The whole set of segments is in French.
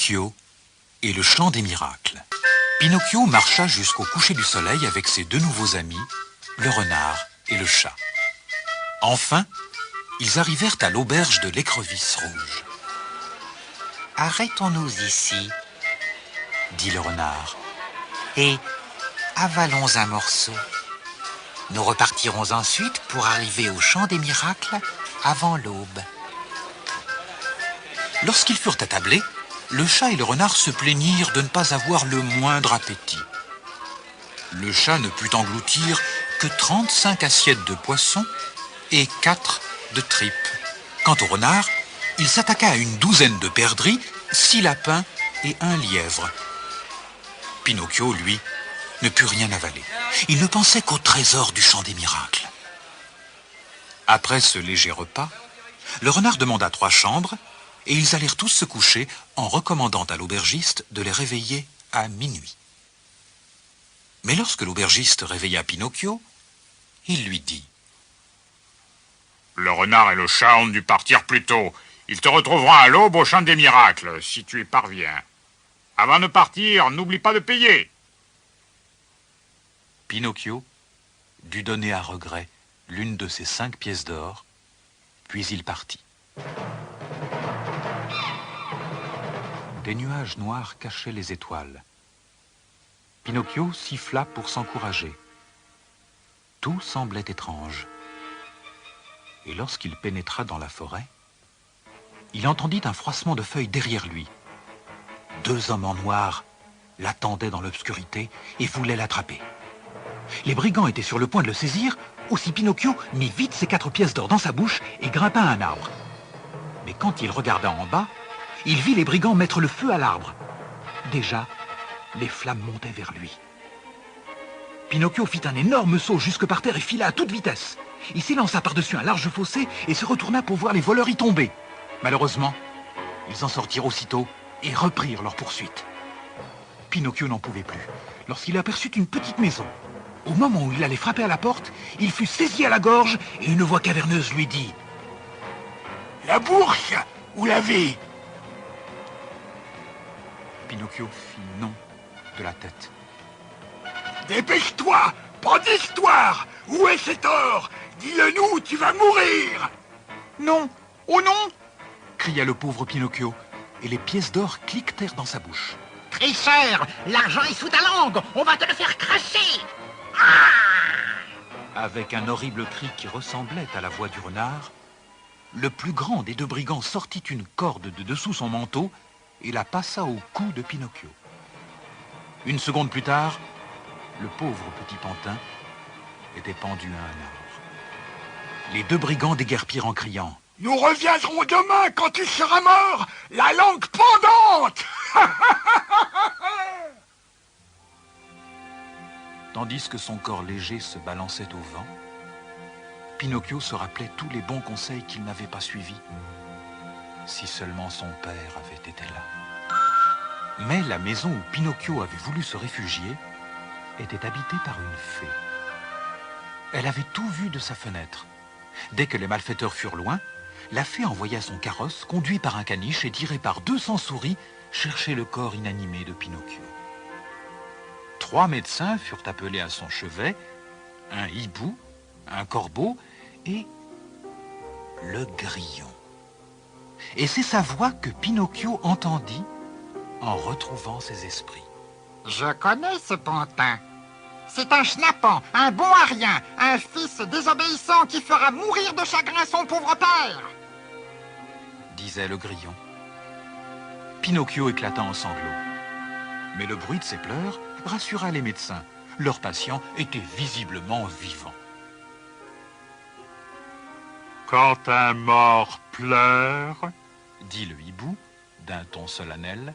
Pinocchio et le chant des miracles. Pinocchio marcha jusqu'au coucher du soleil avec ses deux nouveaux amis, le renard et le chat. Enfin, ils arrivèrent à l'auberge de l'écrevisse rouge. « Arrêtons-nous ici, » dit le renard, « et avalons un morceau. Nous repartirons ensuite pour arriver au chant des miracles avant l'aube. » Lorsqu'ils furent attablés, le chat et le renard se plaignirent de ne pas avoir le moindre appétit. Le chat ne put engloutir que 35 assiettes de poisson et 4 de tripes. Quant au renard, il s'attaqua à une douzaine de perdrix, 6 lapins et 1 lièvre. Pinocchio, lui, ne put rien avaler. Il ne pensait qu'au trésor du chant des miracles. Après ce léger repas, le renard demanda 3 chambres et ils allèrent tous se coucher en recommandant à l'aubergiste de les réveiller à minuit. Mais lorsque l'aubergiste réveilla Pinocchio, il lui dit: « Le renard et le chat ont dû partir plus tôt. Ils te retrouveront à l'aube au chant des miracles, si tu y parviens. Avant de partir, n'oublie pas de payer. » Pinocchio dut donner à regret l'une de ses 5 pièces d'or, puis il partit. Des nuages noirs cachaient les étoiles. Pinocchio siffla pour s'encourager. Tout semblait étrange. Et lorsqu'il pénétra dans la forêt, il entendit un froissement de feuilles derrière lui. 2 hommes en noir l'attendaient dans l'obscurité et voulaient l'attraper. Les brigands étaient sur le point de le saisir, aussi Pinocchio mit vite ses 4 pièces d'or dans sa bouche et grimpa à un arbre. Mais quand il regarda en bas, il vit les brigands mettre le feu à l'arbre. Déjà, les flammes montaient vers lui. Pinocchio fit un énorme saut jusque par terre et fila à toute vitesse. Il s'élança par-dessus un large fossé et se retourna pour voir les voleurs y tomber. Malheureusement, ils en sortirent aussitôt et reprirent leur poursuite. Pinocchio n'en pouvait plus lorsqu'il aperçut une petite maison. Au moment où il allait frapper à la porte, il fut saisi à la gorge et une voix caverneuse lui dit: « La bourse ou la vie ?» Pinocchio fit non de la tête. « Dépêche-toi, pas d'histoire! Où est cet or? Dis-le-nous, tu vas mourir !»« Non, oh non !» cria le pauvre Pinocchio, et les pièces d'or cliquetèrent dans sa bouche. « Tricheur, l'argent est sous ta langue, on va te le faire cracher !» Avec un horrible cri qui ressemblait à la voix du renard, le plus grand des 2 brigands sortit une corde de dessous son manteau et la passa au cou de Pinocchio. Une seconde plus tard, le pauvre petit pantin était pendu à un arbre. Les 2 brigands déguerpirent en criant: « Nous reviendrons demain quand tu seras mort, la langue pendante !» Tandis que son corps léger se balançait au vent, Pinocchio se rappelait tous les bons conseils qu'il n'avait pas suivis. Si seulement son père avait été là. Mais la maison où Pinocchio avait voulu se réfugier était habitée par une fée. Elle avait tout vu de sa fenêtre. Dès que les malfaiteurs furent loin, la fée envoya son carrosse, conduit par un caniche et tiré par 200 souris, chercher le corps inanimé de Pinocchio. 3 médecins furent appelés à son chevet, un hibou, un corbeau et le grillon. Et c'est sa voix que Pinocchio entendit en retrouvant ses esprits. « Je connais ce pantin. C'est un schnappant, un bon à rien, un fils désobéissant qui fera mourir de chagrin son pauvre père !» disait le grillon. Pinocchio éclata en sanglots. Mais le bruit de ses pleurs rassura les médecins. Leur patient était visiblement vivant. « Quand un mort pleure, dit le hibou d'un ton solennel,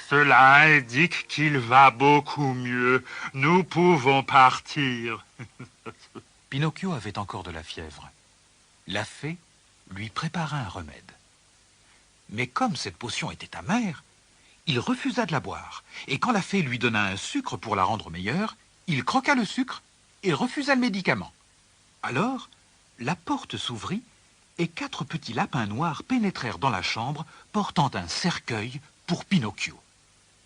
cela indique qu'il va beaucoup mieux. Nous pouvons partir. » Pinocchio avait encore de la fièvre. La fée lui prépara un remède. Mais comme cette potion était amère, il refusa de la boire. Et quand la fée lui donna un sucre pour la rendre meilleure, il croqua le sucre et refusa le médicament. Alors, la porte s'ouvrit et 4 petits lapins noirs pénétrèrent dans la chambre, portant un cercueil pour Pinocchio.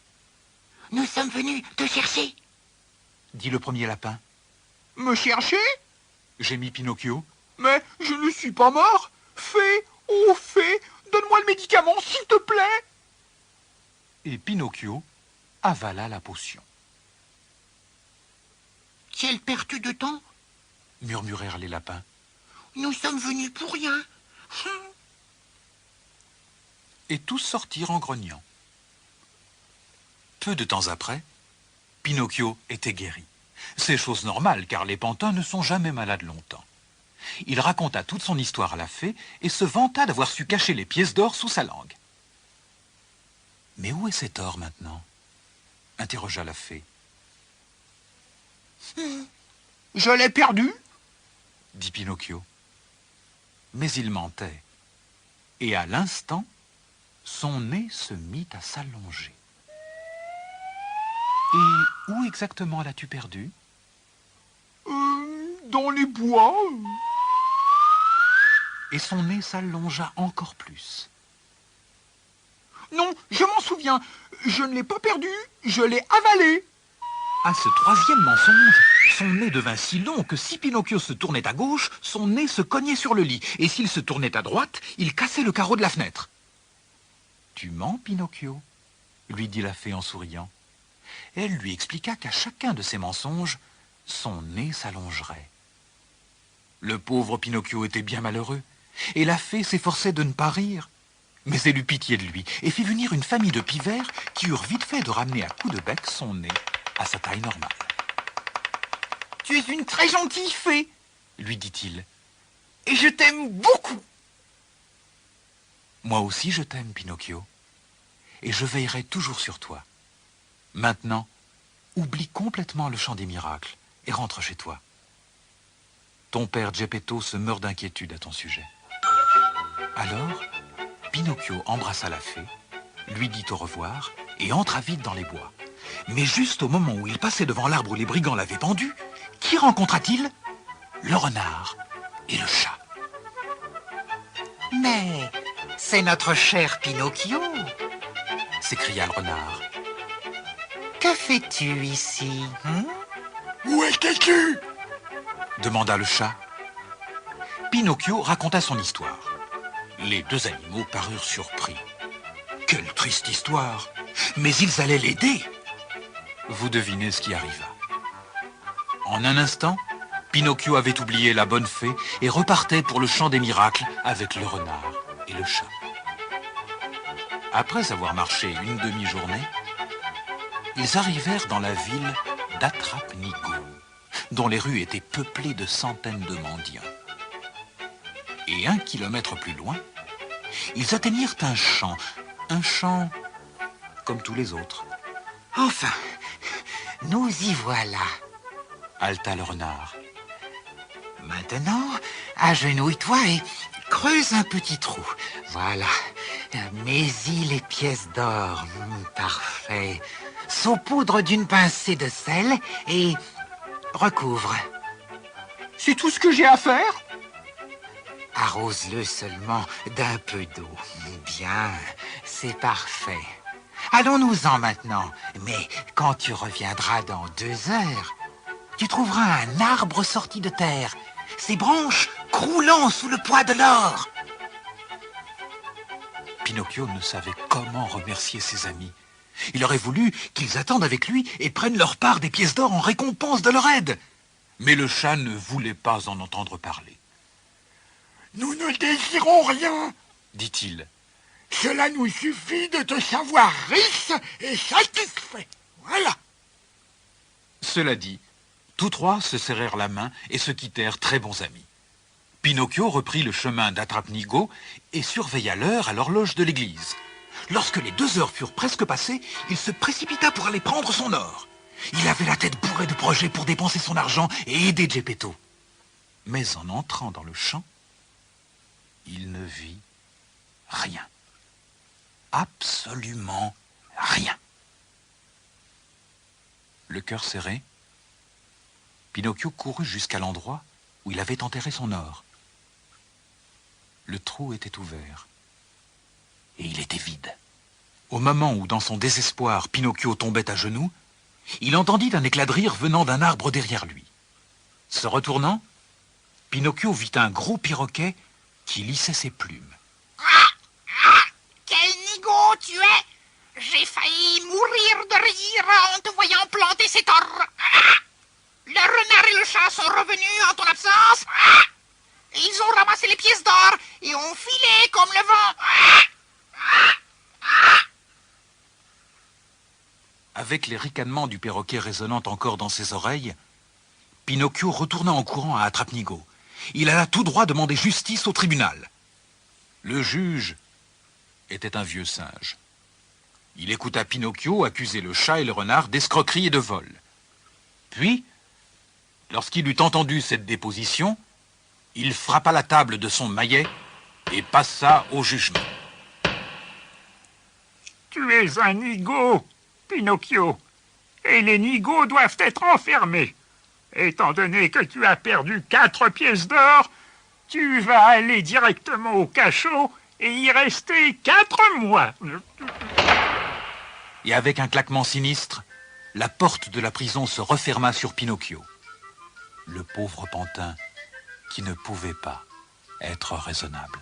« Nous sommes venus te chercher !» dit le premier lapin. « Me chercher ?» gémit Pinocchio. « Mais je ne suis pas mort. Fée, oh fée, donne-moi le médicament, s'il te plaît !» Et Pinocchio avala la potion. « Quelle perte de temps !» murmurèrent les lapins. « Nous sommes venus pour rien. » Et tous sortirent en grognant. Peu de temps après, Pinocchio était guéri. C'est chose normale, car les pantins ne sont jamais malades longtemps. Il raconta toute son histoire à la fée et se vanta d'avoir su cacher les pièces d'or sous sa langue. « Mais où est cet or maintenant ?» interrogea la fée. « Je l'ai perdu !» dit Pinocchio. Mais il mentait. Et à l'instant, son nez se mit à s'allonger. « Et où exactement l'as-tu perdu ?»« Dans les bois. » Et son nez s'allongea encore plus. « Non, je m'en souviens. Je ne l'ai pas perdu, je l'ai avalé. » À ce troisième mensonge, son nez devint si long que si Pinocchio se tournait à gauche, son nez se cognait sur le lit, et s'il se tournait à droite, il cassait le carreau de la fenêtre. « Tu mens, Pinocchio ?» lui dit la fée en souriant. Elle lui expliqua qu'à chacun de ses mensonges, son nez s'allongerait. Le pauvre Pinocchio était bien malheureux, et la fée s'efforçait de ne pas rire. Mais elle eut pitié de lui, et fit venir une famille de pivers qui eurent vite fait de ramener à coups de bec son nez à sa taille normale. « Tu es une très gentille fée, » lui dit-il. « Et je t'aime beaucoup. » « Moi aussi je t'aime, Pinocchio, et je veillerai toujours sur toi. Maintenant, oublie complètement le chant des miracles et rentre chez toi. Ton père Geppetto se meurt d'inquiétude à ton sujet. » Alors, Pinocchio embrassa la fée, lui dit au revoir et entra vite dans les bois. Mais juste au moment où il passait devant l'arbre où les brigands l'avaient pendu, qui rencontra-t-il? Le renard et le chat. « Mais c'est notre cher Pinocchio !» s'écria le renard. « Que fais-tu ici, hein? Où étais-tu ?» demanda le chat. Pinocchio raconta son histoire. Les deux animaux parurent surpris. Quelle triste histoire! Mais ils allaient l'aider. Vous devinez ce qui arriva. En un instant, Pinocchio avait oublié la bonne fée et repartait pour le champ des miracles avec le renard et le chat. Après avoir marché une demi-journée, ils arrivèrent dans la ville d'Atrapnigo, dont les rues étaient peuplées de centaines de mendiants. Et 1 kilomètre plus loin, ils atteignirent un champ comme tous les autres. « Enfin, nous y voilà. » haleta le renard. « Maintenant, agenouille-toi et creuse un petit trou. Voilà. Mets-y les pièces d'or. Parfait. Saupoudre d'une pincée de sel et recouvre. » « C'est tout ce que j'ai à faire ?» Arrose-le seulement d'un peu d'eau. Bien, c'est parfait. Allons-nous-en maintenant. Mais quand tu reviendras dans 2 heures, tu trouveras un arbre sorti de terre, ses branches croulant sous le poids de l'or. Pinocchio ne savait comment remercier ses amis. Il aurait voulu qu'ils attendent avec lui et prennent leur part des pièces d'or en récompense de leur aide. Mais le chat ne voulait pas en entendre parler. « Nous ne désirons rien, » dit-il. « Cela nous suffit de te savoir riche et satisfait. Voilà. » Cela dit, tous trois se serrèrent la main et se quittèrent très bons amis. Pinocchio reprit le chemin d'Atrapnigo et surveilla l'heure à l'horloge de l'église. Lorsque les 2 heures furent presque passées, il se précipita pour aller prendre son or. Il avait la tête bourrée de projets pour dépenser son argent et aider Geppetto. Mais en entrant dans le champ, il ne vit rien. Absolument rien. Le cœur serré, Pinocchio courut jusqu'à l'endroit où il avait enterré son or. Le trou était ouvert et il était vide. Au moment où, dans son désespoir, Pinocchio tombait à genoux, il entendit un éclat de rire venant d'un arbre derrière lui. Se retournant, Pinocchio vit un gros perroquet qui lissait ses plumes. Quel nigaud tu es! J'ai failli mourir de rire en te voyant planter cet or. Le renard et le chat sont revenus en ton absence. Ils ont ramassé les pièces d'or et ont filé comme le vent. Avec les ricanements du perroquet résonnant encore dans ses oreilles, Pinocchio retourna en courant à Attrape-Nigaud. Il alla tout droit demander justice au tribunal. Le juge était un vieux singe. Il écouta Pinocchio accuser le chat et le renard d'escroquerie et de vol. Puis, lorsqu'il eut entendu cette déposition, il frappa la table de son maillet et passa au jugement. Tu es un nigaud, Pinocchio, et les nigauds doivent être enfermés. Étant donné que tu as perdu 4 pièces d'or, tu vas aller directement au cachot et y rester 4 mois. Et avec un claquement sinistre, la porte de la prison se referma sur Pinocchio. Le pauvre pantin qui ne pouvait pas être raisonnable.